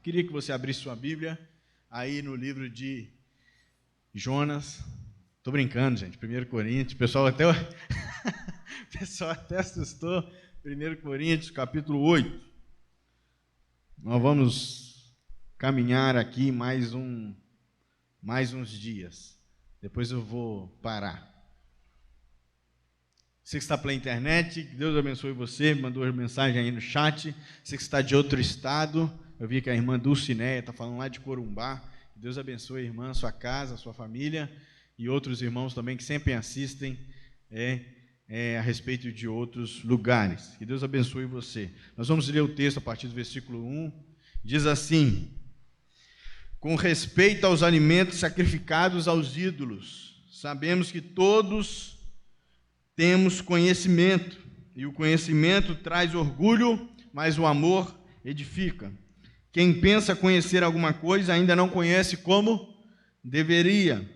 Queria que você abrisse sua Bíblia aí no livro de Jonas. Estou brincando, gente. 1 Coríntios. O pessoal até assustou. 1 Coríntios, capítulo 8. Nós vamos caminhar aqui mais uns dias. Depois eu vou parar. Você que está pela internet, que Deus abençoe você, mandou mensagem aí no chat. Você que está de outro estado, eu vi que a irmã Dulcineia está falando lá de Corumbá. Que Deus abençoe a irmã, sua casa, sua família e outros irmãos também que sempre assistem a respeito de outros lugares. Que Deus abençoe você. Nós vamos ler o texto a partir do versículo 1. Diz assim: com respeito aos alimentos sacrificados aos ídolos, sabemos que todos temos conhecimento, e o conhecimento traz orgulho, mas o amor edifica. Quem pensa conhecer alguma coisa ainda não conhece como deveria.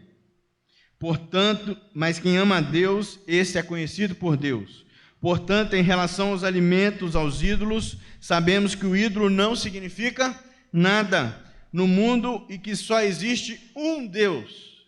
Portanto, mas quem ama a Deus, esse é conhecido por Deus. Portanto, em relação aos alimentos, aos ídolos, sabemos que o ídolo não significa nada no mundo e que só existe um Deus.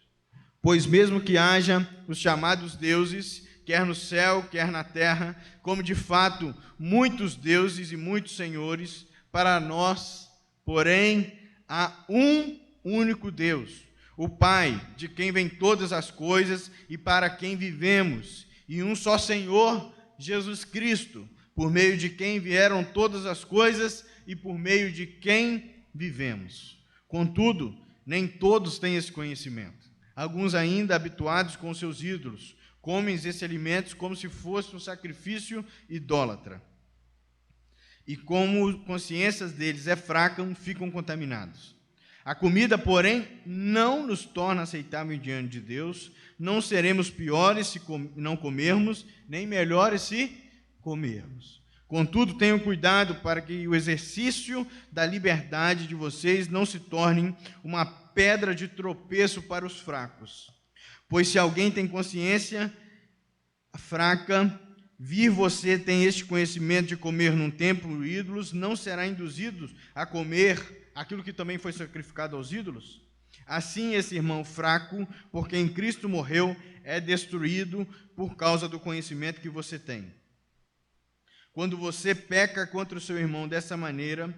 Pois mesmo que haja os chamados deuses, quer no céu, quer na terra, como de fato muitos deuses e muitos senhores, para nós, porém, há um único Deus, o Pai, de quem vêm todas as coisas e para quem vivemos, e um só Senhor, Jesus Cristo, por meio de quem vieram todas as coisas e por meio de quem vivemos. Contudo, nem todos têm esse conhecimento. Alguns ainda habituados com seus ídolos, comem esses alimentos como se fosse um sacrifício idólatra. E como a consciência deles é fraca, ficam contaminados. A comida, porém, não nos torna aceitável diante de Deus. Não seremos piores se não comermos, nem melhores se comermos. Contudo, tenham cuidado para que o exercício da liberdade de vocês não se torne uma pedra de tropeço para os fracos. Pois se alguém tem consciência fraca, vir você tem este conhecimento de comer num templo ídolos, não será induzido a comer aquilo que também foi sacrificado aos ídolos? Assim, esse irmão fraco, por quem Cristo morreu, é destruído por causa do conhecimento que você tem. Quando você peca contra o seu irmão dessa maneira,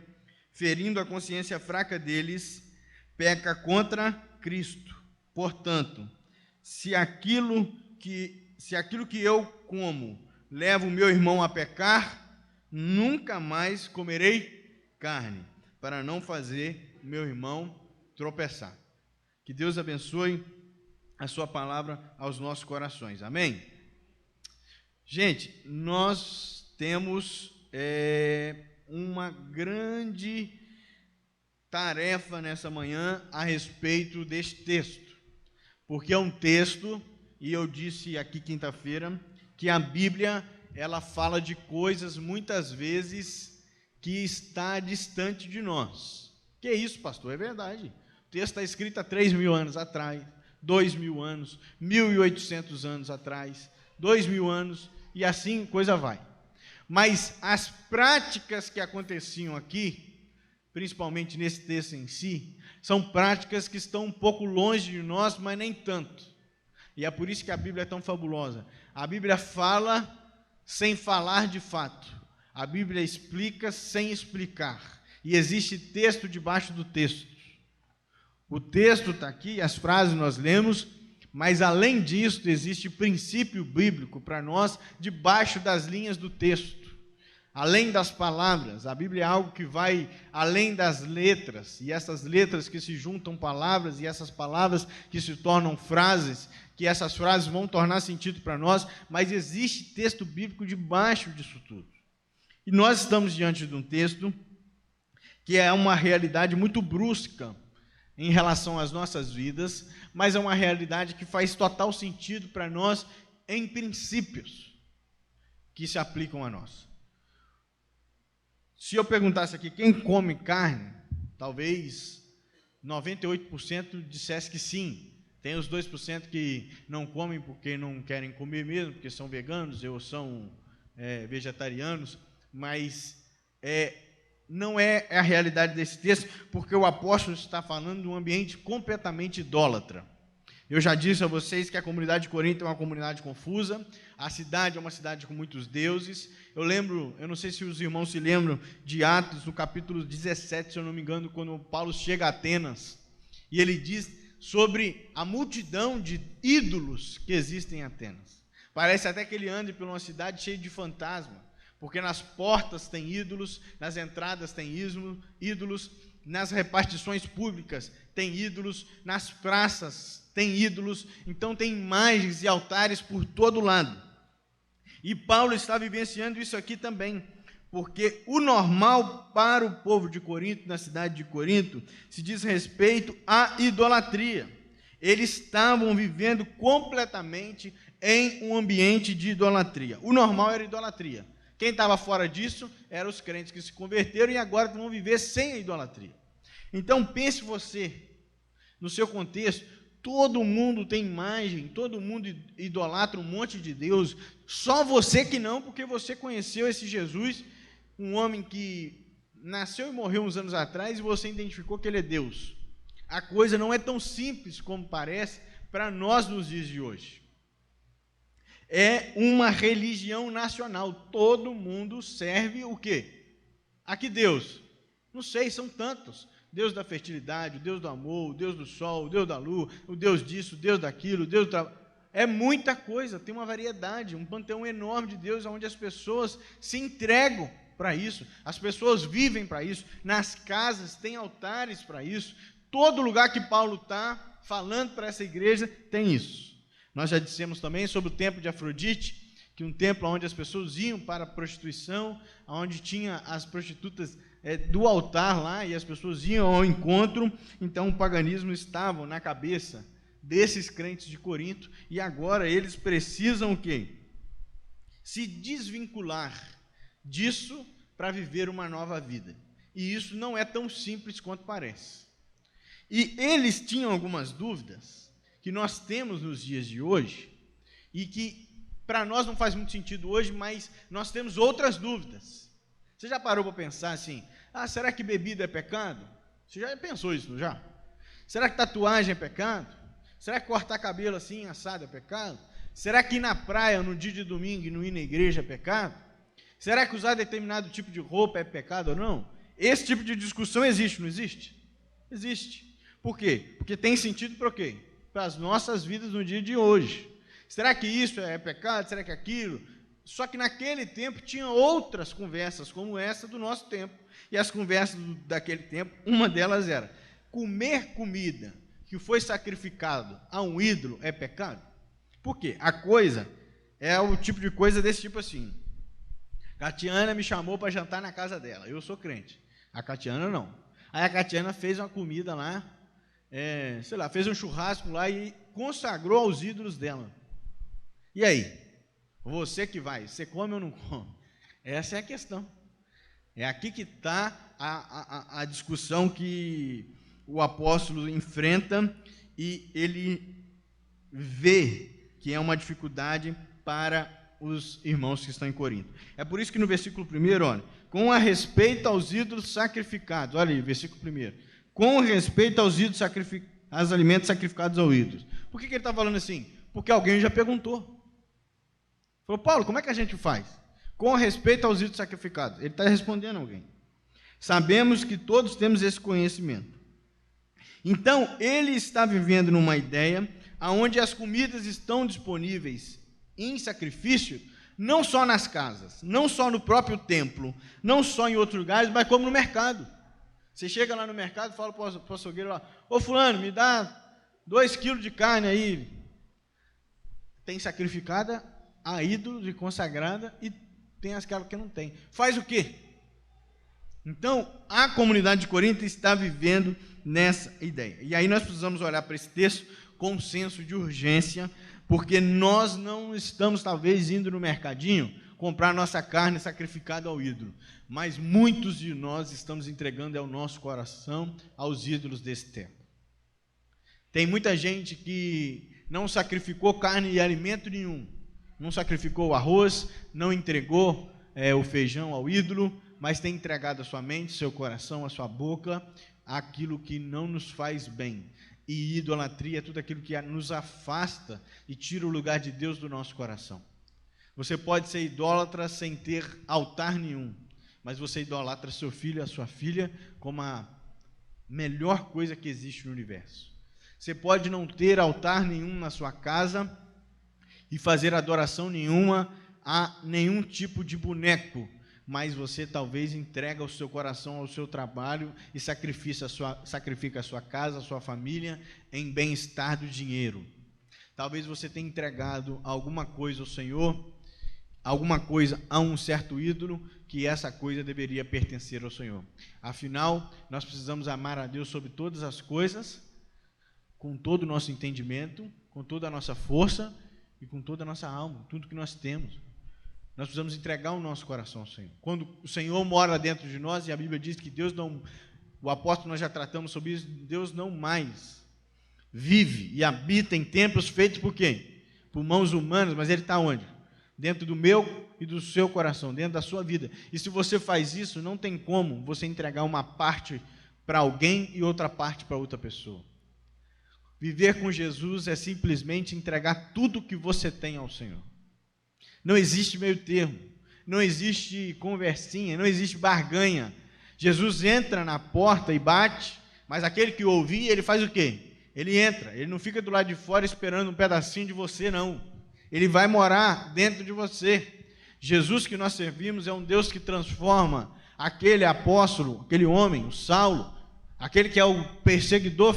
ferindo a consciência fraca deles, peca contra Cristo. Portanto, se aquilo que eu como leva o meu irmão a pecar, nunca mais comerei carne, para não fazer o meu irmão tropeçar. Que Deus abençoe a sua palavra aos nossos corações. Amém? Gente, nós temos uma grande tarefa nessa manhã a respeito deste texto. Porque é um texto, e eu disse aqui quinta-feira, que a Bíblia, ela fala de coisas muitas vezes que está distante de nós. Que é isso, pastor? É verdade. O texto está escrito há 3.000 anos atrás, 2.000 anos, 1.800 anos atrás, 2.000 anos, e assim coisa vai. Mas as práticas que aconteciam aqui, principalmente nesse texto em si, são práticas que estão um pouco longe de nós, mas nem tanto. E é por isso que a Bíblia é tão fabulosa. A Bíblia fala sem falar de fato. A Bíblia explica sem explicar. E existe texto debaixo do texto. O texto está aqui, as frases nós lemos, mas além disso existe princípio bíblico para nós debaixo das linhas do texto. Além das palavras, a Bíblia é algo que vai além das letras, e essas letras que se juntam palavras, e essas palavras que se tornam frases, que essas frases vão tornar sentido para nós, mas existe texto bíblico debaixo disso tudo. E nós estamos diante de um texto que é uma realidade muito brusca em relação às nossas vidas, mas é uma realidade que faz total sentido para nós em princípios que se aplicam a nós. Se eu perguntasse aqui, quem come carne, talvez 98% dissesse que sim. Tem os 2% que não comem porque não querem comer mesmo, porque são veganos ou são vegetarianos, mas não é a realidade desse texto, porque o apóstolo está falando de um ambiente completamente idólatra. Eu já disse a vocês que a comunidade de Corinto é uma comunidade confusa, a cidade é uma cidade com muitos deuses. Eu não sei se os irmãos se lembram de Atos, no capítulo 17, se eu não me engano, quando Paulo chega a Atenas, e ele diz sobre a multidão de ídolos que existem em Atenas. Parece até que ele ande por uma cidade cheia de fantasma, porque nas portas tem ídolos, nas entradas tem ídolos, nas repartições públicas tem ídolos, nas praças tem ídolos, então tem imagens e altares por todo lado. E Paulo está vivenciando isso aqui também, porque o normal para o povo de Corinto, na cidade de Corinto, se diz respeito à idolatria. Eles estavam vivendo completamente em um ambiente de idolatria. O normal era idolatria. Quem estava fora disso eram os crentes que se converteram e agora vão viver sem a idolatria. Então pense você, no seu contexto, todo mundo tem imagem, todo mundo idolatra um monte de Deus, só você que não, porque você conheceu esse Jesus, um homem que nasceu e morreu uns anos atrás e você identificou que ele é Deus. A coisa não é tão simples como parece para nós nos dias de hoje. É uma religião nacional, todo mundo serve o quê? A que Deus? Não sei, são tantos. Deus da fertilidade, o Deus do amor, o Deus do sol, o Deus da lua, o Deus disso, o Deus daquilo, o Deus do trabalho. É muita coisa, tem uma variedade, um panteão enorme de Deus, onde as pessoas se entregam para isso, as pessoas vivem para isso, nas casas tem altares para isso, todo lugar que Paulo está falando para essa igreja tem isso. Nós já dissemos também sobre o templo de Afrodite, que um templo onde as pessoas iam para a prostituição, onde tinha as prostitutas do altar lá, e as pessoas iam ao encontro. Então o paganismo estava na cabeça desses crentes de Corinto, e agora eles precisam o quê? Se desvincular disso para viver uma nova vida. E isso não é tão simples quanto parece. E eles tinham algumas dúvidas que nós temos nos dias de hoje, e que para nós não faz muito sentido hoje, mas nós temos outras dúvidas. Você já parou para pensar assim, será que bebida é pecado? Você já pensou isso, não já? Será que tatuagem é pecado? Será que cortar cabelo assim, assado, é pecado? Será que ir na praia no dia de domingo e não ir na igreja é pecado? Será que usar determinado tipo de roupa é pecado ou não? Esse tipo de discussão existe, não existe? Existe. Por quê? Porque tem sentido para o quê? Para as nossas vidas no dia de hoje. Será que isso é pecado? Será que aquilo? Só que naquele tempo tinha outras conversas como essa do nosso tempo. E as conversas daquele tempo, uma delas era: comer comida que foi sacrificado a um ídolo é pecado? Por quê? A coisa é o tipo de coisa desse tipo assim. Catiana me chamou para jantar na casa dela. Eu sou crente. A Catiana não. Aí a Catiana fez uma comida lá, fez um churrasco lá e consagrou aos ídolos dela. E aí? Você que vai, você come ou não come? Essa é a questão. É aqui que está a discussão que o apóstolo enfrenta, e ele vê que é uma dificuldade para os irmãos que estão em Corinto. É por isso que no versículo 1, olha, com a respeito aos ídolos sacrificados, olha aí, versículo 1, com respeito aos ídolos aos alimentos sacrificados aos ídolos. Por que ele está falando assim? Porque alguém já perguntou. Falou, Paulo, como é que a gente faz? Com respeito aos ídolos sacrificados. Ele está respondendo a alguém. Sabemos que todos temos esse conhecimento. Então, ele está vivendo numa ideia onde as comidas estão disponíveis em sacrifício, não só nas casas, não só no próprio templo, não só em outros lugares, mas como no mercado. Você chega lá no mercado e fala para o açougueiro lá, ô fulano, me dá 2 quilos de carne aí. Tem sacrificada a ídolos e consagrada, e tem aquela que não tem. Faz o quê? Então, a comunidade de Corinto está vivendo nessa ideia. E aí nós precisamos olhar para esse texto com um senso de urgência, porque nós não estamos, talvez, indo no mercadinho comprar nossa carne sacrificada ao ídolo, mas muitos de nós estamos entregando ao nosso coração aos ídolos desse tempo. Tem muita gente que não sacrificou carne e alimento nenhum, não sacrificou o arroz, não entregou o feijão ao ídolo, mas tem entregado a sua mente, seu coração, a sua boca, aquilo que não nos faz bem. E idolatria é tudo aquilo que nos afasta e tira o lugar de Deus do nosso coração. Você pode ser idólatra sem ter altar nenhum, mas você idolatra seu filho e a sua filha como a melhor coisa que existe no universo. Você pode não ter altar nenhum na sua casa e fazer adoração nenhuma a nenhum tipo de boneco, mas você talvez entrega o seu coração ao seu trabalho e sacrifica a sua casa, a sua família em bem-estar do dinheiro. Talvez você tenha entregado alguma coisa ao Senhor, alguma coisa a um certo ídolo, que essa coisa deveria pertencer ao Senhor. Afinal, nós precisamos amar a Deus sobre todas as coisas, com todo o nosso entendimento, com toda a nossa força e com toda a nossa alma, tudo que nós temos. Nós precisamos entregar o nosso coração ao Senhor. Quando o Senhor mora dentro de nós, e a Bíblia diz que Deus não, o apóstolo, nós já tratamos sobre isso, Deus não mais vive e habita em templos feitos por quem? Por mãos humanas, mas Ele está onde? Dentro do meu e do seu coração, dentro da sua vida. E se você faz isso, não tem como você entregar uma parte para alguém e outra parte para outra pessoa. Viver com Jesus é simplesmente entregar tudo o que você tem ao Senhor. Não existe meio termo, não existe conversinha, não existe barganha. Jesus entra na porta e bate, mas aquele que ouvir, ele faz o quê? Ele entra, ele não fica do lado de fora esperando um pedacinho de você, não. Ele vai morar dentro de você. Jesus que nós servimos é um Deus que transforma aquele apóstolo, aquele homem, o Saulo, aquele que é o perseguidor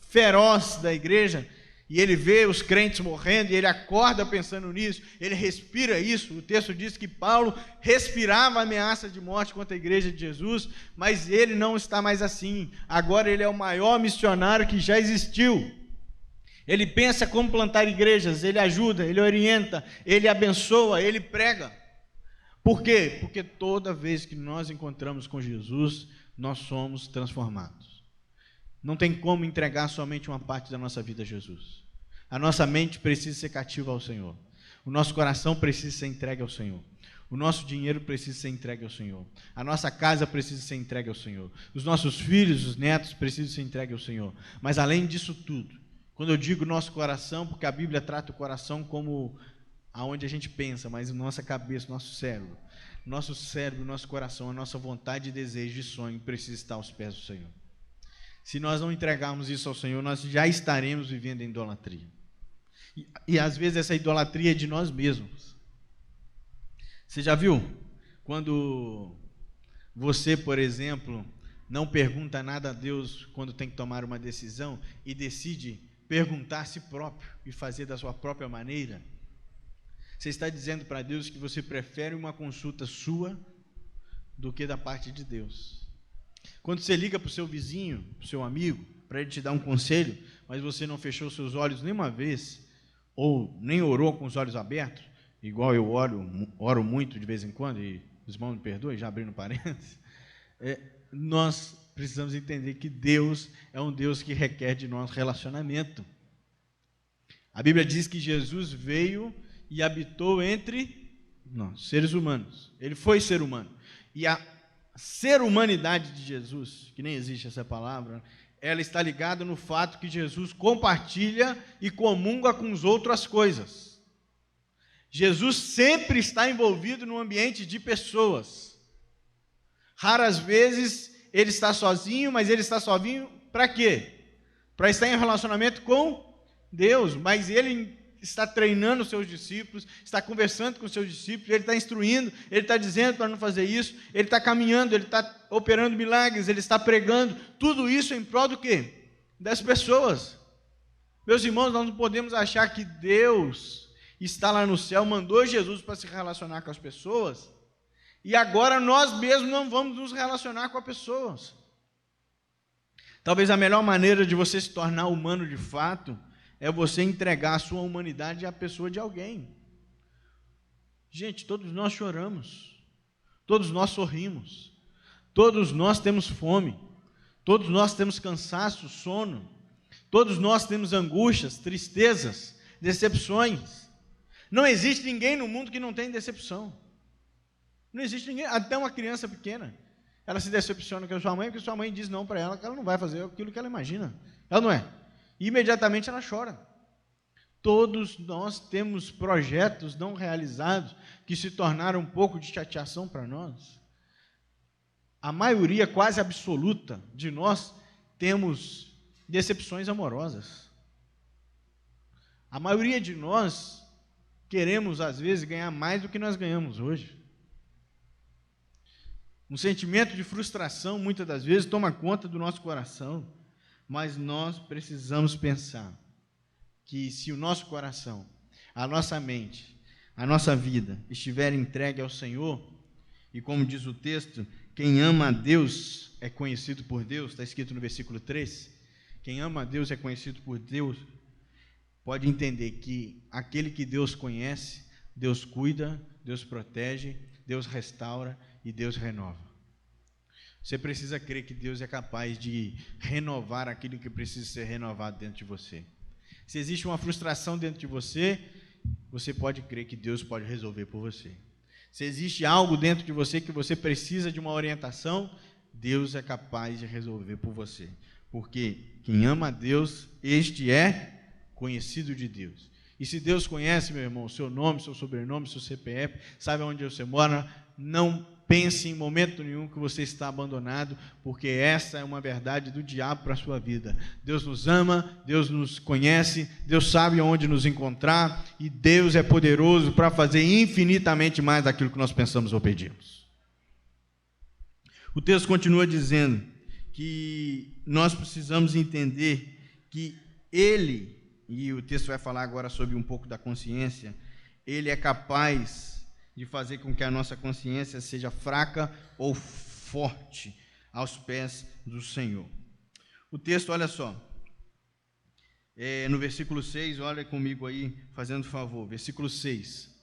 feroz da igreja, e ele vê os crentes morrendo, e ele acorda pensando nisso, ele respira isso. O texto diz que Paulo respirava ameaça de morte contra a igreja de Jesus, mas ele não está mais assim. Agora ele é o maior missionário que já existiu. Ele pensa como plantar igrejas, ele ajuda, ele orienta, ele abençoa, ele prega. Por quê? Porque toda vez que nós encontramos com Jesus, nós somos transformados. Não tem como entregar somente uma parte da nossa vida a Jesus. A nossa mente precisa ser cativa ao Senhor. O nosso coração precisa ser entregue ao Senhor. O nosso dinheiro precisa ser entregue ao Senhor. A nossa casa precisa ser entregue ao Senhor. Os nossos filhos, os netos precisam ser entregues ao Senhor. Mas além disso tudo, quando eu digo nosso coração, porque a Bíblia trata o coração como aonde a gente pensa, mas nossa cabeça, nosso cérebro, nosso coração, a nossa vontade, desejo e sonho precisa estar aos pés do Senhor. Se nós não entregarmos isso ao Senhor, nós já estaremos vivendo em idolatria. E às vezes essa idolatria é de nós mesmos. Você já viu? Quando você, por exemplo, não pergunta nada a Deus quando tem que tomar uma decisão e decide perguntar a si próprio e fazer da sua própria maneira, você está dizendo para Deus que você prefere uma consulta sua do que da parte de Deus. Quando você liga para o seu vizinho, para o seu amigo, para ele te dar um conselho, mas você não fechou seus olhos nenhuma vez, ou nem orou com os olhos abertos, igual eu oro muito de vez em quando, e os irmãos me perdoem, já abrindo parênteses, nós precisamos entender que Deus é um Deus que requer de nós relacionamento. A Bíblia diz que Jesus veio e habitou entre nós, seres humanos. Ele foi ser humano. E a ser humanidade de Jesus, que nem existe essa palavra, ela está ligada no fato que Jesus compartilha e comunga com os outros as coisas. Jesus sempre está envolvido no ambiente de pessoas. Raras vezes ele está sozinho, mas ele está sozinho para quê? Para estar em relacionamento com Deus, mas ele está treinando os seus discípulos, está conversando com os seus discípulos, ele está instruindo, ele está dizendo para não fazer isso, ele está caminhando, ele está operando milagres, ele está pregando, tudo isso em prol do quê? Das pessoas. Meus irmãos, nós não podemos achar que Deus está lá no céu, mandou Jesus para se relacionar com as pessoas, e agora nós mesmos não vamos nos relacionar com as pessoas. Talvez a melhor maneira de você se tornar humano de fato é você entregar a sua humanidade à pessoa de alguém. Gente, todos nós choramos, todos nós sorrimos, todos nós temos fome, todos nós temos cansaço, sono, todos nós temos angústias, tristezas, decepções. Não existe ninguém no mundo que não tenha decepção. Não existe ninguém, até uma criança pequena. Ela se decepciona com a sua mãe, porque sua mãe diz não para ela, que ela não vai fazer aquilo que ela imagina. Ela não é. E imediatamente ela chora. Todos nós temos projetos não realizados que se tornaram um pouco de chateação para nós. A maioria quase absoluta de nós temos decepções amorosas. A maioria de nós queremos, às vezes, ganhar mais do que nós ganhamos hoje. Um sentimento de frustração, muitas das vezes, toma conta do nosso coração, mas nós precisamos pensar que se o nosso coração, a nossa mente, a nossa vida estiver entregue ao Senhor, e como diz o texto, quem ama a Deus é conhecido por Deus, está escrito no versículo 3, quem ama a Deus é conhecido por Deus, pode entender que aquele que Deus conhece, Deus cuida, Deus protege, Deus restaura e Deus renova. Você precisa crer que Deus é capaz de renovar aquilo que precisa ser renovado dentro de você. Se existe uma frustração dentro de você, você pode crer que Deus pode resolver por você. Se existe algo dentro de você que você precisa de uma orientação, Deus é capaz de resolver por você. Porque quem ama a Deus, este é conhecido de Deus. E se Deus conhece, meu irmão, o seu nome, seu sobrenome, seu CPF, sabe onde você mora, não pense em momento nenhum que você está abandonado, porque essa é uma verdade do diabo para a sua vida. Deus nos ama, Deus nos conhece, Deus sabe onde nos encontrar, e Deus é poderoso para fazer infinitamente mais daquilo que nós pensamos ou pedimos. O texto continua dizendo que nós precisamos entender que Ele, e o texto vai falar agora sobre um pouco da consciência, Ele é capaz de fazer com que a nossa consciência seja fraca ou forte aos pés do Senhor. O texto, olha só, no versículo 6, olha comigo aí, fazendo favor, versículo 6.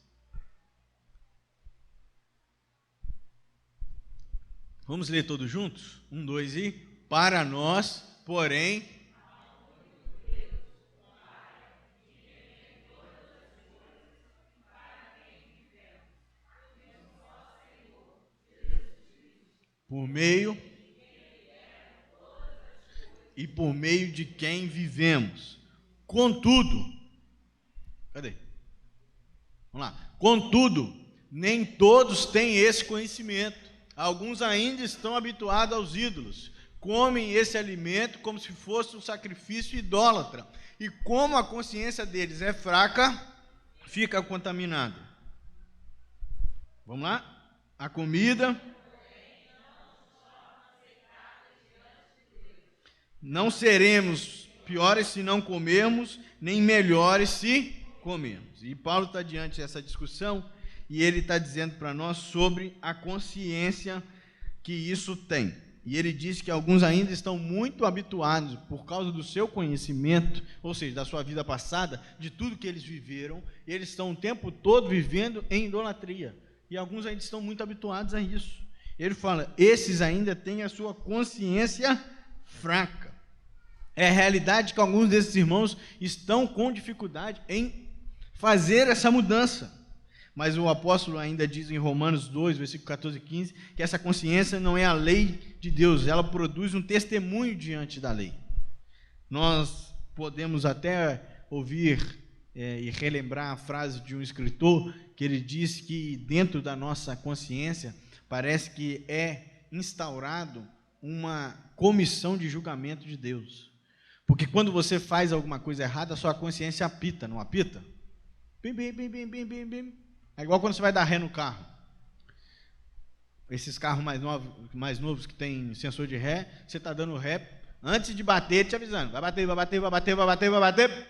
Vamos ler todos juntos? 1, 2 e... Para nós, porém... por meio de quem vivemos. Contudo, cadê? Vamos lá. Contudo, nem todos têm esse conhecimento. Alguns ainda estão habituados aos ídolos. Comem esse alimento como se fosse um sacrifício idólatra. E como a consciência deles é fraca, fica contaminada. Vamos lá? A comida... Não seremos piores se não comermos, nem melhores se comermos. E Paulo está diante dessa discussão e ele está dizendo para nós sobre a consciência que isso tem. E ele diz que alguns ainda estão muito habituados, por causa do seu conhecimento, ou seja, da sua vida passada, de tudo que eles viveram, e eles estão o tempo todo vivendo em idolatria. E alguns ainda estão muito habituados a isso. Ele fala, esses ainda têm a sua consciência fraca. É a realidade que alguns desses irmãos estão com dificuldade em fazer essa mudança. Mas o apóstolo ainda diz em Romanos 2, versículo 14 e 15, que essa consciência não é a lei de Deus, ela produz um testemunho diante da lei. Nós podemos até ouvir e relembrar a frase de um escritor, que ele diz que dentro da nossa consciência parece que é instaurado uma comissão de julgamento de Deus. Porque quando você faz alguma coisa errada, a sua consciência apita, não apita? Bim, bim, bim, bim, bim, bim, bim. É igual quando você vai dar ré no carro. Esses carros mais novos que tem sensor de ré, você está dando ré, antes de bater, te avisando. Vai bater, vai bater, vai bater, vai bater, vai bater.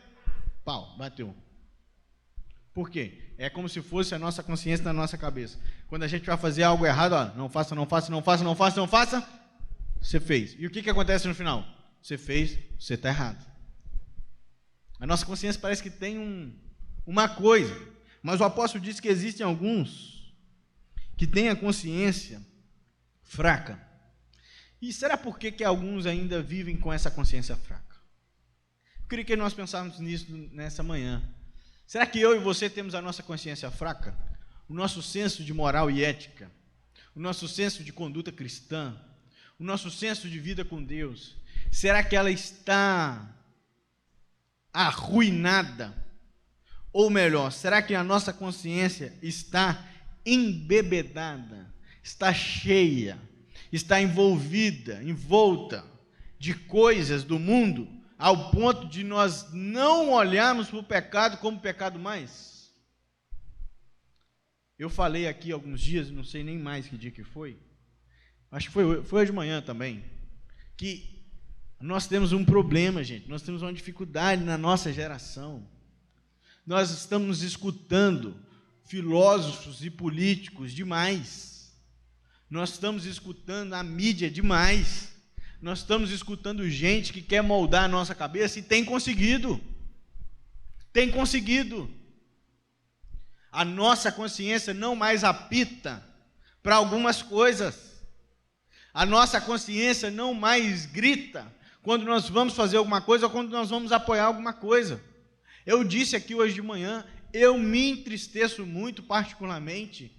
Pau, bateu. Por quê? É como se fosse a nossa consciência na nossa cabeça. Quando a gente vai fazer algo errado, ó, não faça, não faça, não faça, não faça, não faça, você fez. E o que acontece no final? Você fez, você está errado. A nossa consciência parece que tem uma coisa, mas o apóstolo diz que existem alguns que têm a consciência fraca. E será por que alguns ainda vivem com essa consciência fraca? Eu queria que nós pensássemos nisso nessa manhã. Será que eu e você temos a nossa consciência fraca? O nosso senso de moral e ética o nosso senso de conduta cristã, o nosso senso de vida com Deus, será que ela está arruinada? Ou melhor, será que a nossa consciência está embebedada, está cheia, está envolta de coisas do mundo, ao ponto de nós não olharmos para o pecado como pecado mais? Eu falei aqui alguns dias, não sei nem mais que dia que foi, acho que foi hoje de manhã também, que nós temos um problema, gente, nós temos uma dificuldade na nossa geração. Nós estamos escutando filósofos e políticos demais. Nós estamos escutando a mídia demais. Nós estamos escutando gente que quer moldar a nossa cabeça e tem conseguido. Tem conseguido. A nossa consciência não mais apita para algumas coisas. A nossa consciência não mais grita quando nós vamos fazer alguma coisa ou quando nós vamos apoiar alguma coisa. Eu disse aqui hoje de manhã, eu me entristeço muito, particularmente,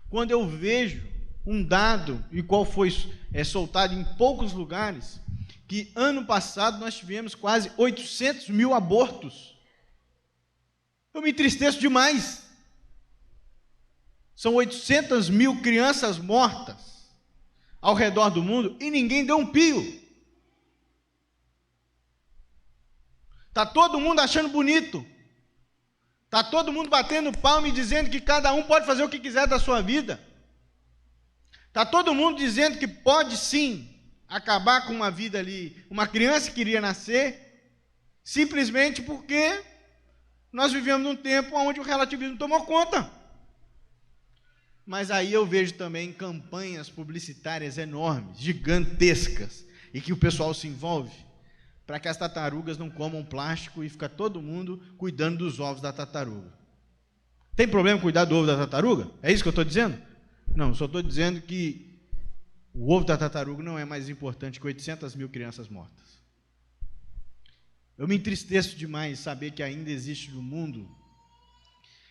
quando eu vejo um dado, e qual foi soltado em poucos lugares, que ano passado nós tivemos quase 800 mil abortos. Eu me entristeço demais. São 800 mil crianças mortas ao redor do mundo e ninguém deu um pio. Está todo mundo achando bonito. Está todo mundo batendo palma e dizendo que cada um pode fazer o que quiser da sua vida. Está todo mundo dizendo que pode sim acabar com uma vida ali, uma criança que iria nascer, simplesmente porque nós vivemos num tempo onde o relativismo tomou conta. Mas aí eu vejo também campanhas publicitárias enormes, gigantescas, e que o pessoal se envolve para que as tartarugas não comam plástico e fica todo mundo cuidando dos ovos da tartaruga. Tem problema cuidar do ovo da tartaruga? É isso que eu estou dizendo? Não, só estou dizendo que o ovo da tartaruga não é mais importante que 800 mil crianças mortas. Eu me entristeço demais saber que ainda existe no mundo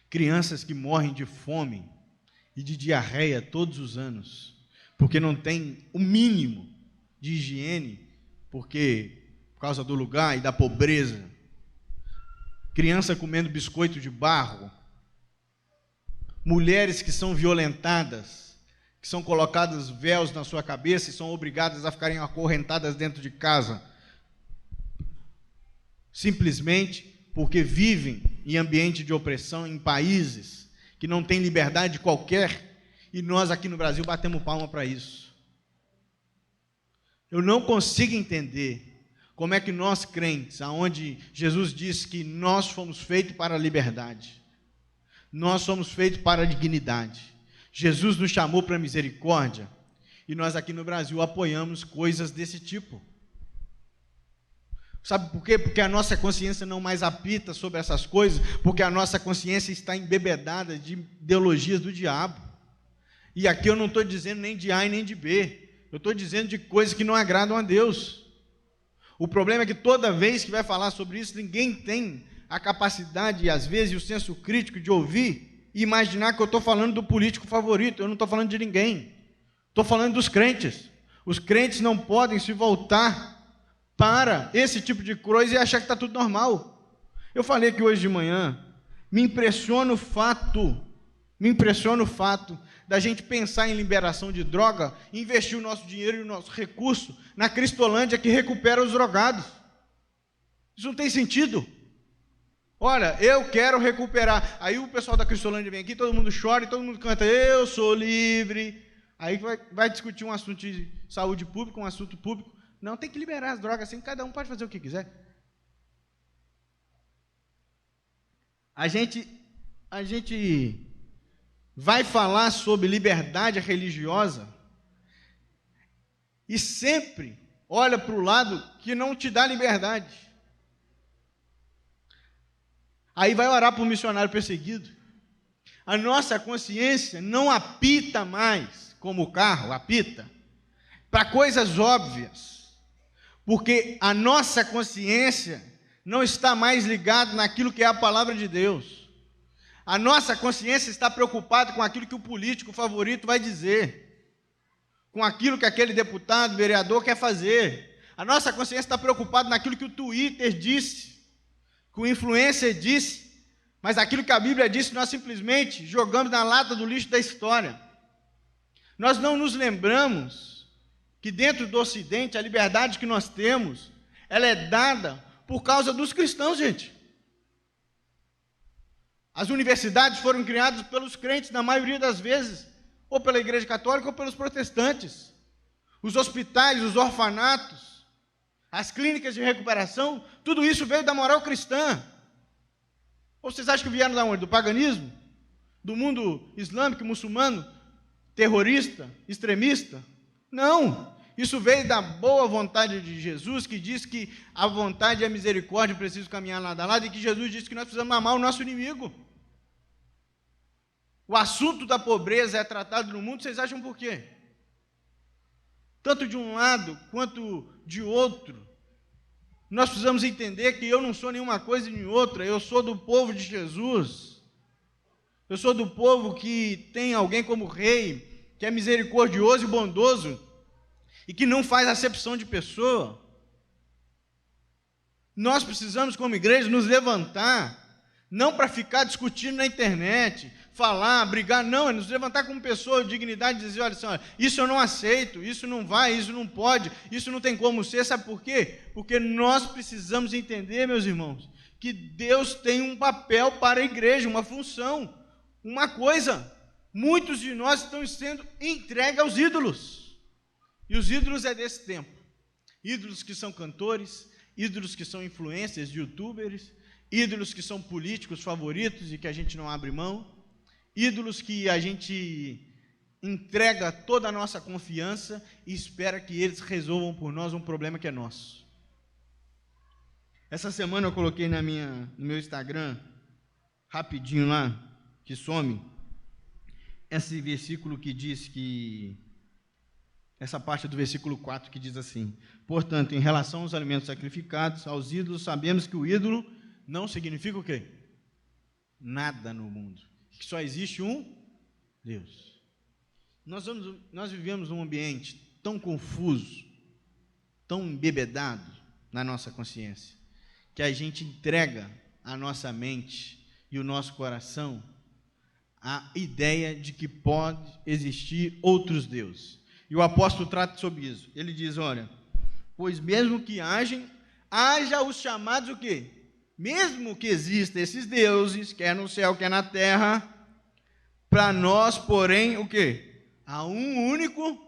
crianças que morrem de fome e de diarreia todos os anos, porque não tem o mínimo de higiene, por causa do lugar e da pobreza. Criança comendo biscoito de barro. Mulheres que são violentadas, que são colocadas véus na sua cabeça e são obrigadas a ficarem acorrentadas dentro de casa, simplesmente porque vivem em ambiente de opressão, em países que não têm liberdade qualquer, e nós aqui no Brasil batemos palma para isso. Eu não consigo entender como é que nós crentes, aonde Jesus disse que nós fomos feitos para a liberdade, nós somos feitos para a dignidade, Jesus nos chamou para a misericórdia, e nós aqui no Brasil apoiamos coisas desse tipo. Sabe por quê? Porque a nossa consciência não mais apita sobre essas coisas, porque a nossa consciência está embebedada de ideologias do diabo. E aqui eu não estou dizendo nem de A e nem de B, eu estou dizendo de coisas que não agradam a Deus. O problema é que toda vez que vai falar sobre isso, ninguém tem a capacidade, e às vezes, o senso crítico de ouvir e imaginar que eu estou falando do político favorito. Eu não estou falando de ninguém. Estou falando dos crentes. Os crentes não podem se voltar para esse tipo de coisa e achar que está tudo normal. Eu falei aqui hoje de manhã, me impressiona o fato da gente pensar em liberação de droga, investir o nosso dinheiro e o nosso recurso na Cristolândia que recupera os drogados. Isso não tem sentido. Olha, eu quero recuperar. Aí o pessoal da Cristolândia vem aqui, todo mundo chora e todo mundo canta, eu sou livre. Aí vai discutir um assunto de saúde pública, um assunto público. Não, tem que liberar as drogas, assim, cada um pode fazer o que quiser. A gente vai falar sobre liberdade religiosa e sempre olha para o lado que não te dá liberdade. Aí vai orar para o missionário perseguido. A nossa consciência não apita mais, como o carro apita, para coisas óbvias, porque a nossa consciência não está mais ligada naquilo que é a palavra de Deus. A nossa consciência está preocupada com aquilo que o político favorito vai dizer. com aquilo que aquele deputado, vereador quer fazer. A nossa consciência está preocupada naquilo que o Twitter disse, que o influencer disse, mas aquilo que a Bíblia disse, nós simplesmente jogamos na lata do lixo da história. Nós não nos lembramos que dentro do Ocidente, a liberdade que nós temos, ela é dada por causa dos cristãos, gente. As universidades foram criadas pelos crentes, na maioria das vezes, ou pela Igreja Católica ou pelos protestantes. Os hospitais, os orfanatos, as clínicas de recuperação, tudo isso veio da moral cristã. Ou vocês acham que vieram da onde? Do paganismo? Do mundo islâmico, muçulmano, terrorista, extremista? Não, isso veio da boa vontade de Jesus, que diz que a vontade e a misericórdia precisam caminhar lado a lado, e que Jesus disse que nós precisamos amar o nosso inimigo. O assunto da pobreza é tratado no mundo, vocês acham por quê? Tanto de um lado quanto de outro, nós precisamos entender que eu não sou nenhuma coisa nem outra, eu sou do povo de Jesus, eu sou do povo que tem alguém como rei, que é misericordioso e bondoso, e que não faz acepção de pessoa. Nós precisamos, como igreja, nos levantar, não para ficar discutindo na internet, falar, brigar, não, é nos levantar como pessoa de dignidade e dizer, olha, senhora, isso eu não aceito, isso não vai, isso não pode, isso não tem como ser, sabe por quê? Porque nós precisamos entender, meus irmãos, que Deus tem um papel para a igreja, uma função, uma coisa. Muitos de nós estão sendo entregues aos ídolos, e os ídolos é desse tempo, ídolos que são cantores, ídolos que são influencers, youtubers, ídolos que são políticos favoritos e que a gente não abre mão, ídolos que a gente entrega toda a nossa confiança e espera que eles resolvam por nós um problema que é nosso. Essa semana eu coloquei no meu Instagram, rapidinho lá, que some, esse versículo que diz que, essa parte do versículo 4 que diz assim: portanto, em relação aos alimentos sacrificados, aos ídolos, sabemos que o ídolo não significa o quê? Nada no mundo. Que só existe um Deus. Nós vivemos num ambiente tão confuso, tão embebedado na nossa consciência, que a gente entrega a nossa mente e o nosso coração à ideia de que pode existir outros deuses. E o apóstolo trata sobre isso. Ele diz, olha, pois mesmo que haja os chamados o quê? Mesmo que existam esses deuses, quer no céu, quer na terra, para nós, porém, o quê? Há um único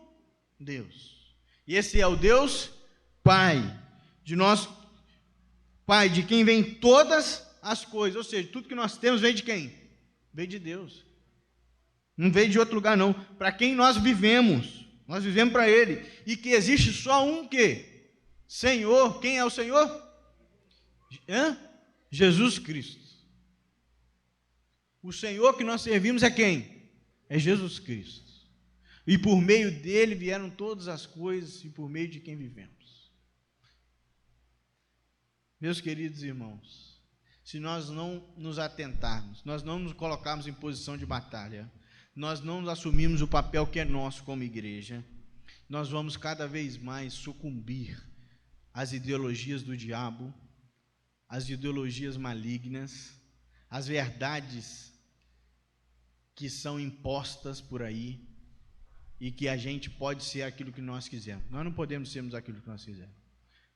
Deus. E esse é o Deus Pai, Pai, de quem vem todas as coisas. Ou seja, tudo que nós temos vem de quem? Vem de Deus. Não veio de outro lugar, não. Para quem nós vivemos para Ele. E que existe só um quê? Senhor. Quem é o Senhor? Jesus Cristo. O Senhor que nós servimos é quem? É Jesus Cristo. E por meio dele vieram todas as coisas e por meio de quem vivemos. Meus queridos irmãos, se nós não nos atentarmos, nós não nos colocarmos em posição de batalha, nós não assumimos o papel que é nosso como igreja, nós vamos cada vez mais sucumbir às ideologias do diabo, às ideologias malignas, às verdades que são impostas por aí e que a gente pode ser aquilo que nós quisermos. Nós não podemos sermos aquilo que nós quisermos.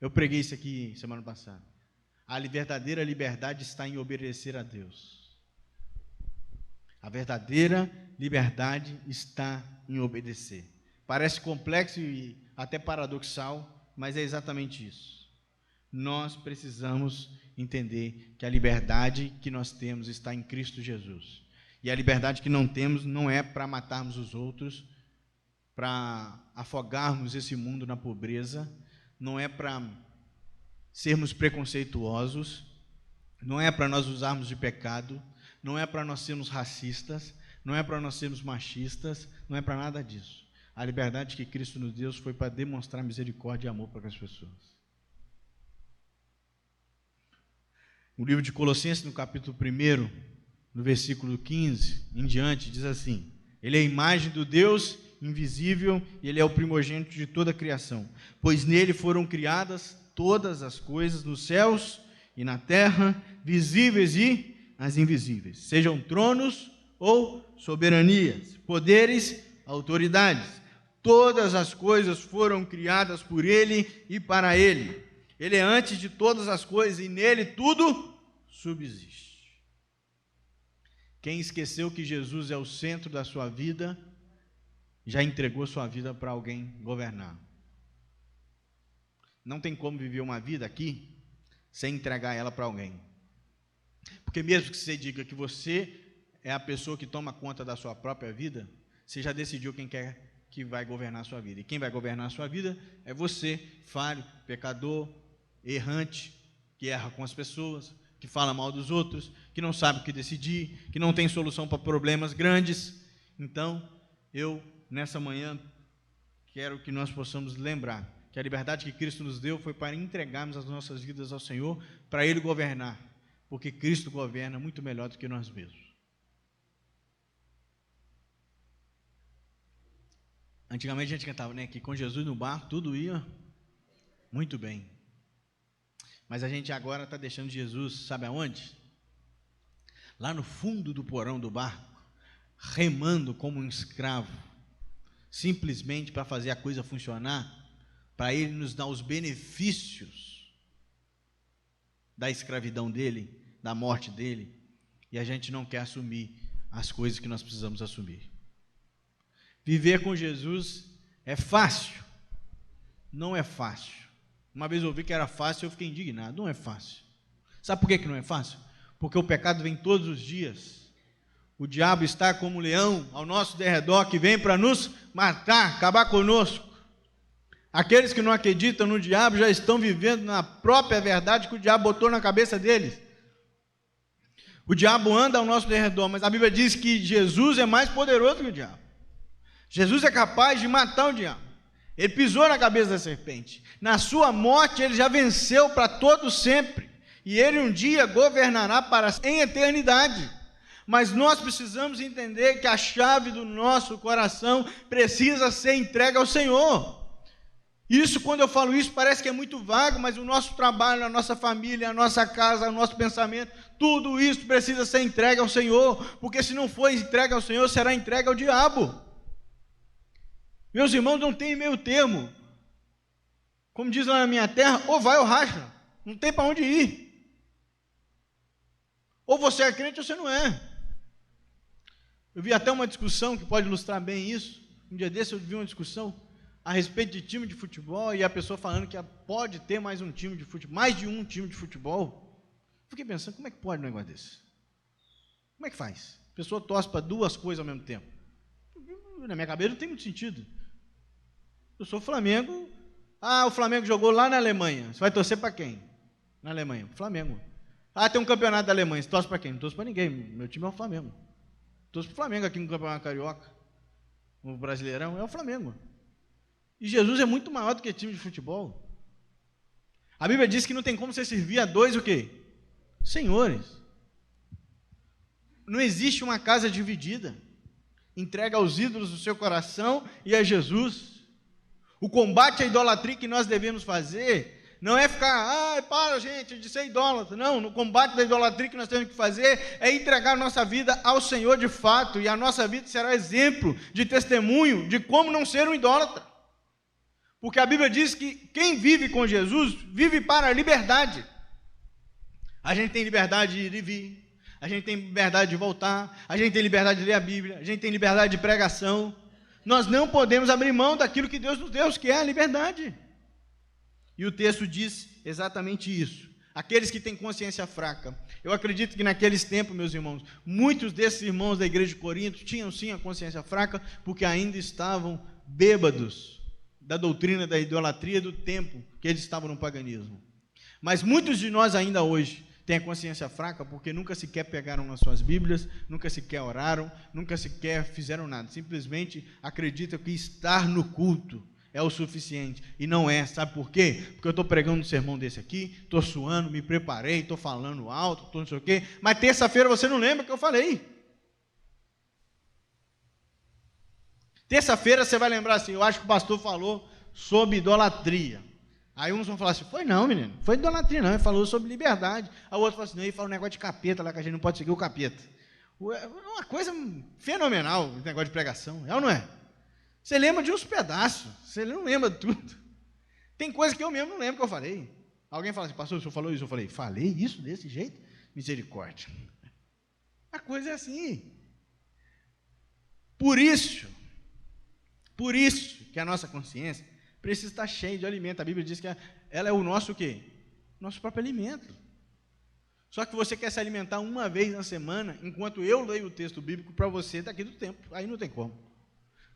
Eu preguei isso aqui semana passada. A verdadeira liberdade está em obedecer a Deus. A verdadeira liberdade está em obedecer. Parece complexo e até paradoxal, mas é exatamente isso. Nós precisamos entender que a liberdade que nós temos está em Cristo Jesus. E a liberdade que não temos não é para matarmos os outros, para afogarmos esse mundo na pobreza, não é para sermos preconceituosos, não é para nós usarmos de pecado, não é para nós sermos racistas, não é para nós sermos machistas, não é para nada disso. A liberdade que Cristo nos deu foi para demonstrar misericórdia e amor para as pessoas. O livro de Colossenses, no capítulo 1, no versículo 15 em diante, diz assim: Ele é a imagem do Deus invisível, e ele é o primogênito de toda a criação. Pois nele foram criadas todas as coisas nos céus e na terra, visíveis e as invisíveis, sejam tronos ou soberanias, poderes, autoridades. Todas as coisas foram criadas por ele e para ele. Ele é antes de todas as coisas e nele tudo subsiste. Quem esqueceu que Jesus é o centro da sua vida, já entregou sua vida para alguém governar. Não tem como viver uma vida aqui sem entregar ela para alguém. Porque mesmo que você diga que você é a pessoa que toma conta da sua própria vida, você já decidiu quem quer que vai governar a sua vida. E quem vai governar a sua vida é você, falho, pecador, errante, que erra com as pessoas, que fala mal dos outros, que não sabe o que decidir, que não tem solução para problemas grandes. Então, eu, nessa manhã, quero que nós possamos lembrar que a liberdade que Cristo nos deu foi para entregarmos as nossas vidas ao Senhor, para Ele governar, porque Cristo governa muito melhor do que nós mesmos. Antigamente a gente cantava, né, que com Jesus no barco tudo ia muito bem. Mas a gente agora está deixando Jesus, sabe aonde? Lá no fundo do porão do barco, remando como um escravo, simplesmente para fazer a coisa funcionar, para Ele nos dar os benefícios da escravidão dEle, da morte dEle, e a gente não quer assumir as coisas que nós precisamos assumir. Viver com Jesus é fácil? Não é fácil. Uma vez eu ouvi que era fácil, eu fiquei indignado. Não é fácil. Sabe por que não é fácil? Porque o pecado vem todos os dias. O diabo está como um leão ao nosso derredor, que vem para nos matar, acabar conosco. Aqueles que não acreditam no diabo já estão vivendo na própria verdade que o diabo botou na cabeça deles. O diabo anda ao nosso derredor, mas a Bíblia diz que Jesus é mais poderoso que o diabo. Jesus é capaz de matar o diabo. Ele pisou na cabeça da serpente. Na sua morte ele já venceu para todo sempre. E ele um dia governará em eternidade. Mas nós precisamos entender que a chave do nosso coração precisa ser entregue ao Senhor. Isso, quando eu falo isso, parece que é muito vago, mas o nosso trabalho, a nossa família, a nossa casa, o nosso pensamento, tudo isso precisa ser entregue ao Senhor, porque se não for entregue ao Senhor, será entregue ao diabo. Meus irmãos, não tem meio termo. Como diz lá na minha terra, ou vai ou racha. Não tem para onde ir. Ou você é crente ou você não é. Eu vi até uma discussão que pode ilustrar bem isso. Um dia desse eu vi uma discussão a respeito de time de futebol e a pessoa falando que pode ter mais um time de futebol, mais de um time de futebol. Fiquei pensando, como é que pode um negócio desse? Como é que faz? A pessoa torce para duas coisas ao mesmo tempo. Na minha cabeça não tem muito sentido. Eu sou Flamengo. O Flamengo jogou lá na Alemanha. Você vai torcer para quem? Na Alemanha. Flamengo. Tem um campeonato da Alemanha. Você torce para quem? Não torço para ninguém. Meu time é o Flamengo. Torço para o Flamengo aqui no Campeonato Carioca. No Brasileirão é o Flamengo. E Jesus é muito maior do que time de futebol. A Bíblia diz que não tem como você servir a dois o quê? Senhores. Não existe uma casa dividida. Entrega aos ídolos do seu coração e a Jesus. O combate à idolatria que nós devemos fazer não é ficar, para gente de ser idólatra. Não, no combate da idolatria que nós temos que fazer é entregar a nossa vida ao Senhor de fato, e a nossa vida será exemplo de testemunho de como não ser um idólatra. Porque a Bíblia diz que quem vive com Jesus vive para a liberdade. A gente tem liberdade de ir e vir, a gente tem liberdade de voltar, a gente tem liberdade de ler a Bíblia, a gente tem liberdade de pregação. Nós não podemos abrir mão daquilo que Deus nos deu, que é a liberdade. E o texto diz exatamente isso. Aqueles que têm consciência fraca. Eu acredito que naqueles tempos, meus irmãos, muitos desses irmãos da igreja de Corinto tinham sim a consciência fraca, porque ainda estavam bêbados da doutrina da idolatria do tempo que eles estavam no paganismo. Mas muitos de nós ainda hoje têm a consciência fraca porque nunca sequer pegaram nas suas Bíblias, nunca sequer oraram, nunca sequer fizeram nada. Simplesmente acreditam que estar no culto é o suficiente. E não é. Sabe por quê? Porque eu estou pregando um sermão desse aqui, estou suando, me preparei, estou falando alto, estou não sei o quê, mas terça-feira você não lembra o que eu falei. Terça-feira você vai lembrar assim, eu acho que o pastor falou sobre idolatria. Aí uns vão falar assim, foi não, menino, foi idolatria não, ele falou sobre liberdade. Aí o outro fala assim, não, ele falou um negócio de capeta lá, que a gente não pode seguir o capeta. Uma coisa fenomenal, esse negócio de pregação, é ou não é? Você lembra de uns pedaços, você não lembra de tudo. Tem coisa que eu mesmo não lembro que eu falei. Alguém fala assim, pastor, o senhor falou isso? Eu falei isso desse jeito? Misericórdia. A coisa é assim. Por isso que a nossa consciência precisa estar cheia de alimento. A Bíblia diz que ela é o nosso o quê? Nosso próprio alimento. Só que você quer se alimentar uma vez na semana, enquanto eu leio o texto bíblico para você daqui do tempo. Aí não tem como.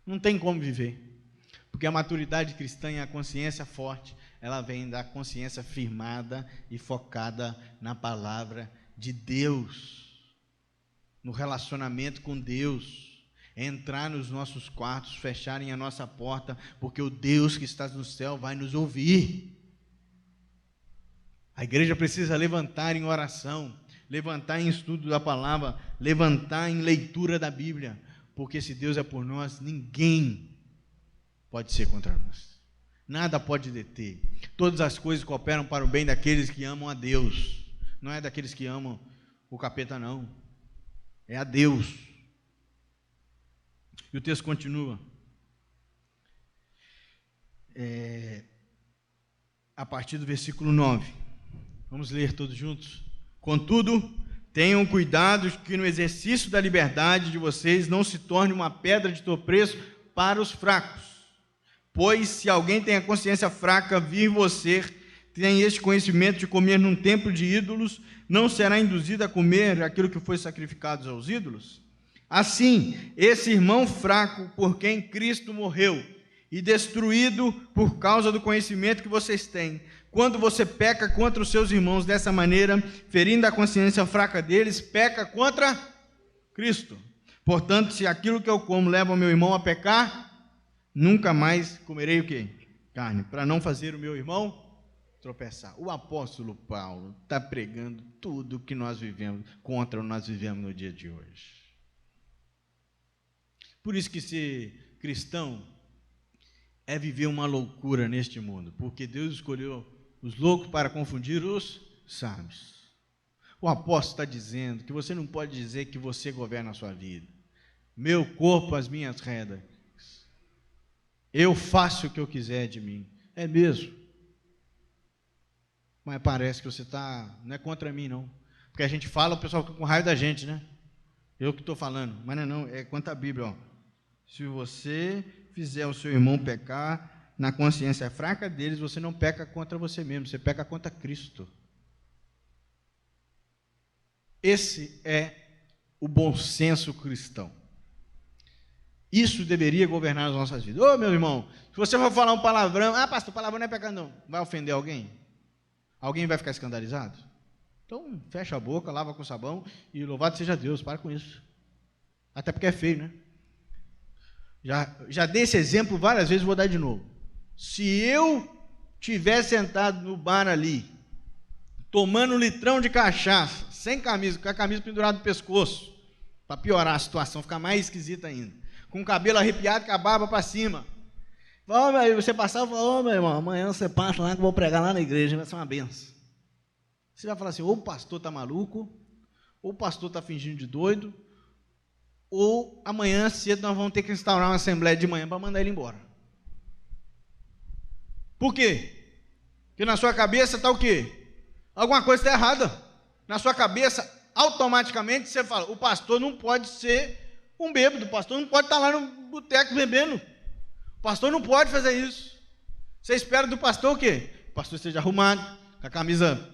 Não tem como viver. Porque a maturidade cristã e a consciência forte, ela vem da consciência firmada e focada na palavra de Deus, no relacionamento com Deus. Entrar nos nossos quartos, fecharem a nossa porta, porque o Deus que está no céu vai nos ouvir. A igreja precisa levantar em oração, levantar em estudo da palavra, levantar em leitura da Bíblia, porque se Deus é por nós, ninguém pode ser contra nós. Nada pode deter. Todas as coisas cooperam para o bem daqueles que amam a Deus. Não é daqueles que amam o capeta, não. É a Deus. E o texto continua. A partir do versículo 9. Vamos ler todos juntos. Contudo, tenham cuidado que no exercício da liberdade de vocês não se torne uma pedra de tropeço para os fracos. Pois se alguém tem a consciência fraca, vir você, tem este conhecimento de comer num templo de ídolos, não será induzido a comer aquilo que foi sacrificado aos ídolos? Assim, esse irmão fraco por quem Cristo morreu e destruído por causa do conhecimento que vocês têm, quando você peca contra os seus irmãos dessa maneira, ferindo a consciência fraca deles, peca contra Cristo. Portanto, se aquilo que eu como leva o meu irmão a pecar, nunca mais comerei o quê? Carne, para não fazer o meu irmão tropeçar. O apóstolo Paulo está pregando tudo que nós vivemos, contra nós vivemos no dia de hoje. Por isso que ser cristão é viver uma loucura neste mundo, porque Deus escolheu os loucos para confundir os sábios. O apóstolo está dizendo que você não pode dizer que você governa a sua vida. Meu corpo, as minhas rédeas. Eu faço o que eu quiser de mim. É mesmo. Mas parece que você está... Não é contra mim, não. Porque a gente fala, o pessoal fica com raiva da gente, né? Eu que estou falando. Mas não, é quanto à Bíblia, ó. Se você fizer o seu irmão pecar, na consciência fraca deles, você não peca contra você mesmo, você peca contra Cristo. Esse é o bom senso cristão. Isso deveria governar as nossas vidas. Ô, meu irmão, se você for falar um palavrão, pastor, palavrão não é pecado não, vai ofender alguém? Alguém vai ficar escandalizado? Então, fecha a boca, lava com sabão e louvado seja Deus, para com isso. Até porque é feio, né? Já dei esse exemplo várias vezes, vou dar de novo. Se eu estiver sentado no bar ali, tomando um litrão de cachaça, sem camisa, com a camisa pendurada no pescoço, para piorar a situação, ficar mais esquisita ainda, com o cabelo arrepiado, com a barba para cima, você passava e falava, meu irmão, amanhã você passa lá que eu vou pregar lá na igreja, vai ser uma benção. Você vai falar assim, ou o pastor está maluco, ou o pastor está fingindo de doido, ou amanhã cedo nós vamos ter que instaurar uma assembleia de manhã para mandar ele embora. Por quê? Porque na sua cabeça está o quê? Alguma coisa está errada. Na sua cabeça, automaticamente você fala, o pastor não pode ser um bêbado, o pastor não pode estar lá no boteco bebendo, o pastor não pode fazer isso. Você espera do pastor o quê? O pastor esteja arrumado, com a camisa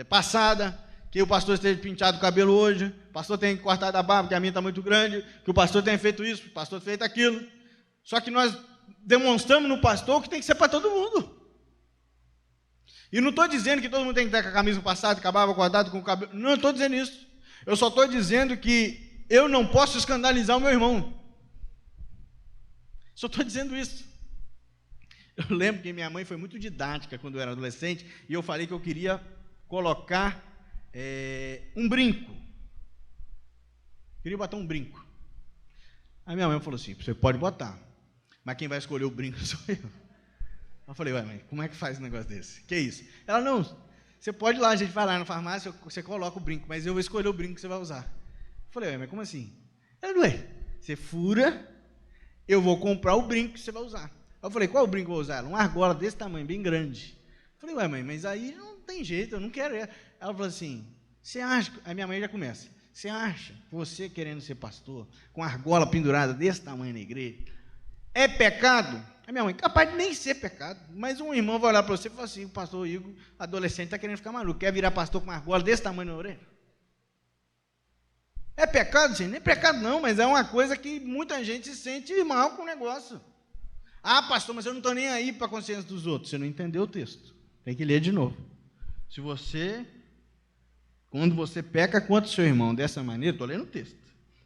passada, que o pastor esteja pintado o cabelo hoje, o pastor tenha cortado a barba, que a minha está muito grande, que o pastor tenha feito isso, o pastor tenha feito aquilo. Só que nós demonstramos no pastor que tem que ser para todo mundo. E não estou dizendo que todo mundo tem que estar com a camisa passada, com a barba cortada, com o cabelo. Não estou dizendo isso. Eu só estou dizendo que eu não posso escandalizar o meu irmão. Só estou dizendo isso. Eu lembro que minha mãe foi muito didática quando eu era adolescente, e eu falei que eu queria colocar um brinco. Queria botar um brinco. Aí minha mãe falou assim, você pode botar, mas quem vai escolher o brinco sou eu. Eu falei, ué, mãe, como é que faz um negócio desse? Que isso? Ela, não, você pode ir lá, a gente vai lá na farmácia, você coloca o brinco, mas eu vou escolher o brinco que você vai usar. Eu falei, ué, mas como assim? Ela, ué, você fura, eu vou comprar o brinco que você vai usar. Eu falei, qual o brinco que eu vou usar? Uma argola desse tamanho, bem grande. Eu falei, ué, mãe, mas aí não tem jeito, eu não quero. Ela falou assim, você acha... Aí minha mãe já começa, você acha, você querendo ser pastor, com argola pendurada desse tamanho na igreja, é pecado? A minha mãe, capaz de nem ser pecado, mas um irmão vai olhar para você e falar assim, o pastor Igor, adolescente, está querendo ficar maluco, quer virar pastor com uma argola desse tamanho na orelha? É pecado, gente? Nem é pecado não, mas é uma coisa que muita gente se sente mal com o negócio. Ah, pastor, mas eu não estou nem aí para a consciência dos outros. Você não entendeu o texto, tem que ler de novo. Quando você peca contra o seu irmão dessa maneira, estou lendo o texto,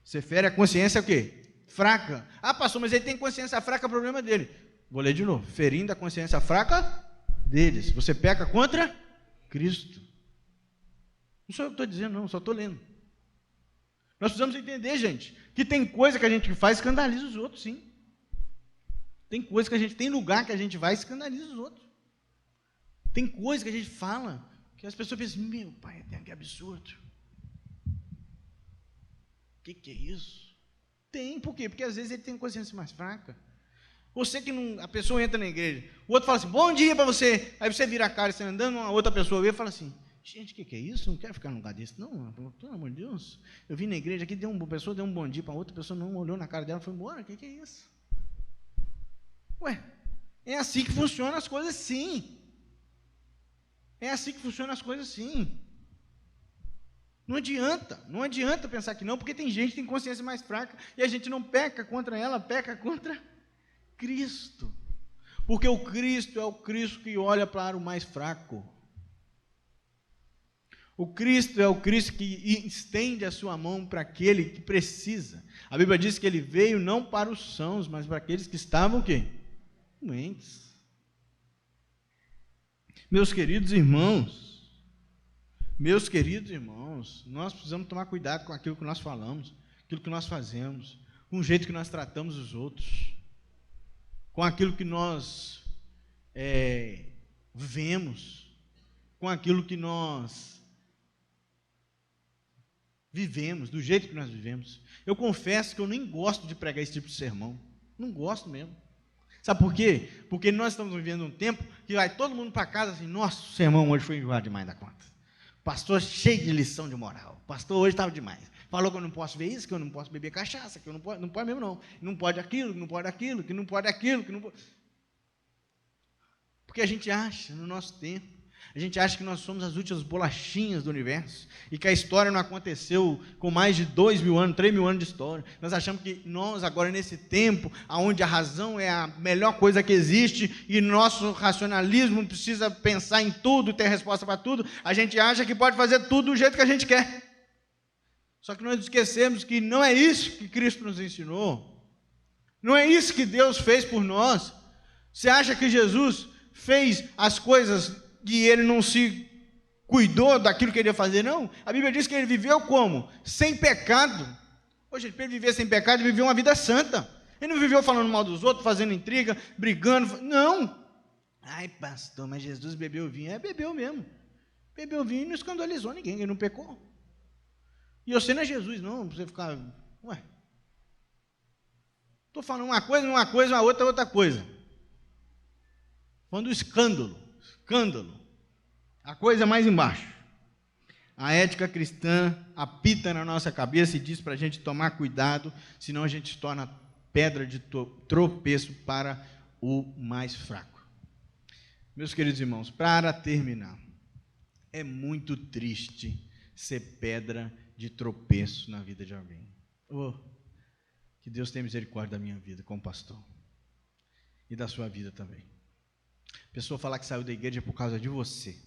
você fere a consciência o quê? Fraca. Ah, pastor, mas ele tem consciência fraca, é o problema dele. Vou ler de novo. Ferindo a consciência fraca deles. Você peca contra Cristo. Não sou eu que estou dizendo, não, só estou lendo. Nós precisamos entender, gente, que tem coisa que a gente faz e escandaliza os outros, sim. Tem coisa que a gente tem lugar que a gente vai e escandaliza os outros. Tem coisa que a gente fala que as pessoas pensam, meu pai, que absurdo. O que é isso? Tem, por quê? Porque às vezes ele tem consciência mais fraca. Você que não, a pessoa entra na igreja, o outro fala assim, bom dia para você, aí você vira a cara, você andando, uma outra pessoa vê e fala assim, gente, o que é isso? Não quero ficar num lugar desse, não, pelo amor de Deus. Eu vim na igreja aqui, uma pessoa deu um bom dia para outra pessoa, não olhou na cara dela e foi embora, o que é isso? Ué, é assim que funcionam as coisas, sim. É assim que funcionam as coisas, sim. Não adianta pensar que não, porque tem gente que tem consciência mais fraca, e a gente não peca contra ela, peca contra Cristo. Porque o Cristo é o Cristo que olha para o mais fraco. O Cristo é o Cristo que estende a sua mão para aquele que precisa. A Bíblia diz que ele veio não para os sãos, mas para aqueles que estavam o quê? Doentes. Meus queridos irmãos, nós precisamos tomar cuidado com aquilo que nós falamos, aquilo que nós fazemos, com o jeito que nós tratamos os outros, com aquilo que nós vivemos, com aquilo que nós vivemos, do jeito que nós vivemos. Eu confesso que eu nem gosto de pregar esse tipo de sermão, não gosto mesmo. Sabe por quê? Porque nós estamos vivendo um tempo que vai todo mundo para casa assim, nossa, o sermão hoje foi enjoado demais da conta. Pastor cheio de lição de moral. Pastor hoje estava demais. Falou que eu não posso ver isso, que eu não posso beber cachaça, que eu não pode mesmo não. Não pode aquilo, que não pode aquilo, que não pode aquilo, que não pode... Porque a gente acha, no nosso tempo, a gente acha que nós somos as últimas bolachinhas do universo e que a história não aconteceu com mais de 2.000 anos, 3.000 anos de história. Nós achamos que nós, agora nesse tempo, onde a razão é a melhor coisa que existe e nosso racionalismo precisa pensar em tudo, ter resposta para tudo, a gente acha que pode fazer tudo do jeito que a gente quer. Só que nós esquecemos que não é isso que Cristo nos ensinou. Não é isso que Deus fez por nós. Você acha que Jesus fez as coisas e ele não se cuidou daquilo que ele ia fazer, não? A Bíblia diz que ele viveu como? Sem pecado. Hoje, para ele viver sem pecado, ele viveu uma vida santa. Ele não viveu falando mal dos outros, fazendo intriga, brigando. Não. Ai, pastor, mas Jesus bebeu vinho. Bebeu mesmo. Bebeu vinho e não escandalizou ninguém, ele não pecou. E você não é Jesus, não, para você ficar... Ué. Estou falando uma coisa, uma outra coisa. Falando do escândalo, a coisa mais embaixo. A ética cristã apita na nossa cabeça e diz para a gente tomar cuidado, senão a gente se torna pedra de tropeço para o mais fraco. Meus queridos irmãos, para terminar, é muito triste ser pedra de tropeço na vida de alguém. Oh, que Deus tenha misericórdia da minha vida como pastor e da sua vida também. A pessoa falar que saiu da igreja por causa de você.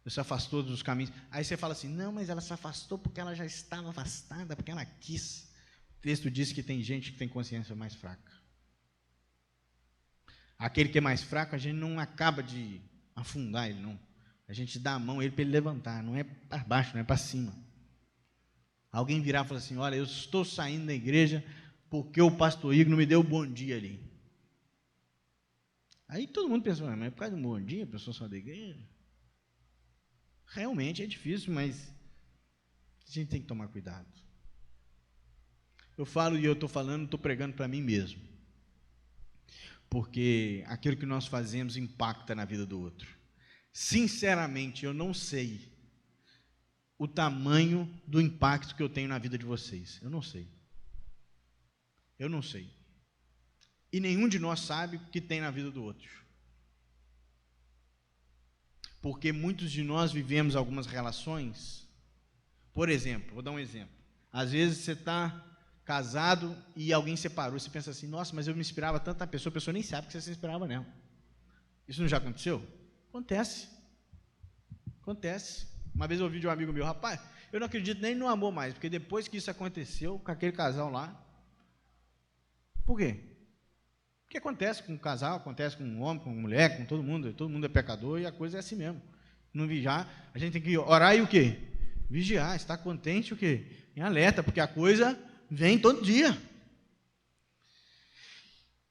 Você se afastou dos caminhos. Aí você fala assim, não, mas ela se afastou porque ela já estava afastada, porque ela quis. O texto diz que tem gente que tem consciência mais fraca. Aquele que é mais fraco, a gente não acaba de afundar ele, não. A gente dá a mão a ele para ele levantar, não é para baixo, não é para cima. Alguém virar e falar assim, olha, eu estou saindo da igreja porque o pastor Igor não me deu bom dia ali. Aí todo mundo pensa, mas é por causa de um bom dia, a pessoa só da igreja? Realmente é difícil, mas a gente tem que tomar cuidado. Eu falo e eu estou falando, estou pregando para mim mesmo. Porque aquilo que nós fazemos impacta na vida do outro. Sinceramente, eu não sei o tamanho do impacto que eu tenho na vida de vocês. Eu não sei. Eu não sei. E nenhum de nós sabe o que tem na vida do outro. Porque muitos de nós vivemos algumas relações. Por exemplo, vou dar um exemplo. Às vezes você está casado e alguém separou. Você pensa assim, nossa, mas eu me inspirava tanto na pessoa, a pessoa nem sabe que você se inspirava nela. Isso não já aconteceu? Acontece. Acontece. Uma vez eu ouvi de um amigo meu, rapaz, eu não acredito nem no amor mais, porque depois que isso aconteceu com aquele casal lá. Por quê? Porque acontece com um casal, acontece com um homem, com uma mulher, com todo mundo é pecador e a coisa é assim mesmo. Não vigiar, a gente tem que orar e o quê? Vigiar, estar contente o quê? Em alerta, porque a coisa vem todo dia.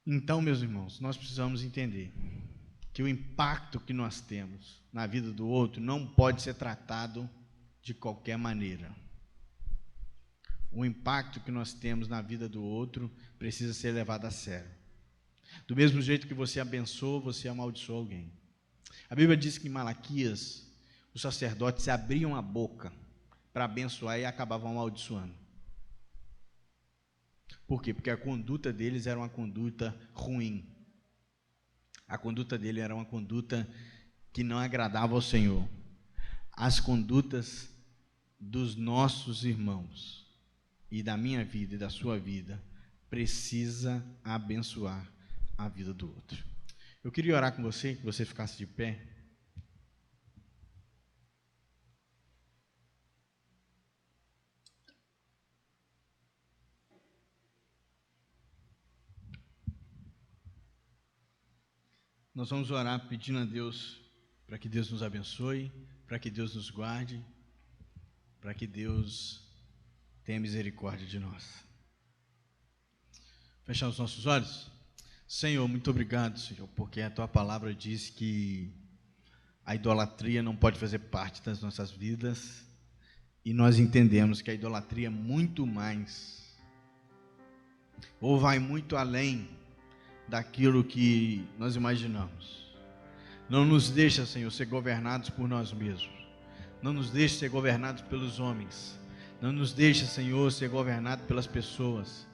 Então, meus irmãos, nós precisamos entender que o impacto que nós temos na vida do outro não pode ser tratado de qualquer maneira. O impacto que nós temos na vida do outro precisa ser levado a sério. Do mesmo jeito que você abençoa, você amaldiçoa alguém. A Bíblia diz que em Malaquias, os sacerdotes abriam a boca para abençoar e acabavam amaldiçoando. Por quê? Porque a conduta deles era uma conduta ruim. A conduta dele era uma conduta que não agradava ao Senhor. As condutas dos nossos irmãos e da minha vida e da sua vida precisa abençoar a vida do outro. Eu queria orar com você, que você ficasse de pé. Nós vamos orar pedindo a Deus para que Deus nos abençoe, para que Deus nos guarde, para que Deus tenha misericórdia de nós. Fechar os nossos olhos? Senhor, muito obrigado, Senhor, porque a Tua palavra diz que a idolatria não pode fazer parte das nossas vidas, e nós entendemos que a idolatria é muito mais, ou vai muito além daquilo que nós imaginamos. Não nos deixa, Senhor, ser governados por nós mesmos. Não nos deixa ser governados pelos homens. Não nos deixa, Senhor, ser governado pelas pessoas.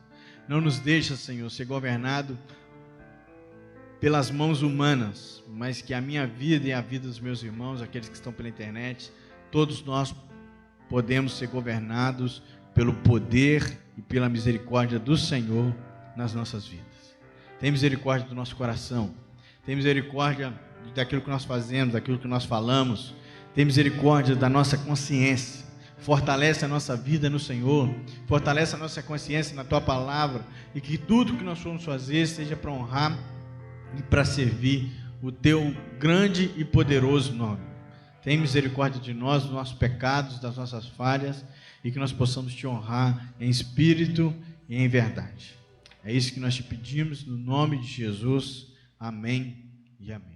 Não nos deixa, Senhor, ser governado pelas mãos humanas, mas que a minha vida e a vida dos meus irmãos, aqueles que estão pela internet, todos nós podemos ser governados pelo poder e pela misericórdia do Senhor nas nossas vidas. Tem misericórdia do nosso coração, tem misericórdia daquilo que nós fazemos, daquilo que nós falamos, tem misericórdia da nossa consciência, fortalece a nossa vida no Senhor, fortalece a nossa consciência na Tua palavra, e que tudo que nós formos fazer seja para honrar e para servir o Teu grande e poderoso nome. Tem misericórdia de nós, dos nossos pecados, das nossas falhas, e que nós possamos Te honrar em espírito e em verdade. É isso que nós Te pedimos, no nome de Jesus. Amém e amém.